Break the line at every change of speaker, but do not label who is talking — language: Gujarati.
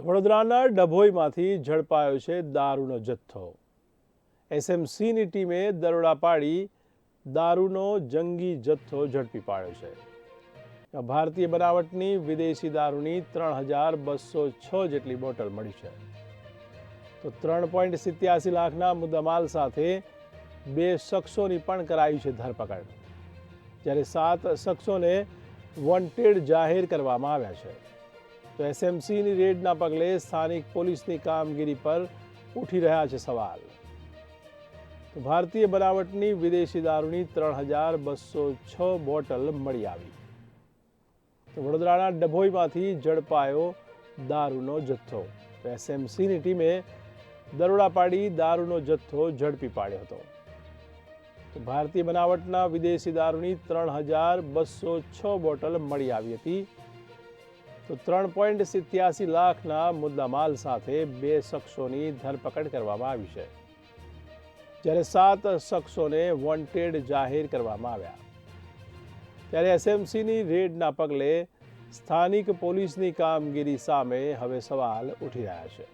તો વડોદરાના ડભોઈમાંથી ઝડપાયો છે દારૂનો જથ્થો। એસએમસીની ટીમે દરોડા પાડી દારૂનો જંગી જથ્થો ઝડપી પાડ્યો છે। ભારતીય બનાવટની વિદેશી દારૂની 3206 જેટલી બોટલ મળી છે। તો 3.87 લાખના મુદ્દામાલ સાથે 2 શખ્સોની પણ કરાઈ છે ધરપકડ, જ્યારે 7 શખ્સોને વોન્ટેડ જાહેર કરવામાં આવ્યા છે। તો એસએમસીની રેડના પગલે સ્થાનિક પોલીસની કામગીરી પર ઉઠી રહ્યા છે સવાલ। તો ભારતીય બનાવટની વિદેશી દારૂની 3206 બોટલ મળી આવી। તો વડોદરાના ડભોઈમાંથી ઝડપાયો દારૂનો જથ્થો। તો એસએમસીની ટીમે દરોડા પાડી દારૂનો જથ્થો ઝડપી પાડ્યો હતો। તો ભારતીય બનાવટના વિદેશી દારૂની 3206 બોટલ મળી આવી હતી। તો 3.87 લાખના મુદ્દામાલ સાથે 2 શખ્સોની ધરપકડ કરવામાં આવી છે, જ્યારે 7 શખ્સોને વોન્ટેડ જાહેર કરવામાં આવ્યા। ત્યારે એસએમસીની રેડના પગલે સ્થાનિક પોલીસની કામગીરી સામે હવે સવાલ ઉઠી રહ્યા છે।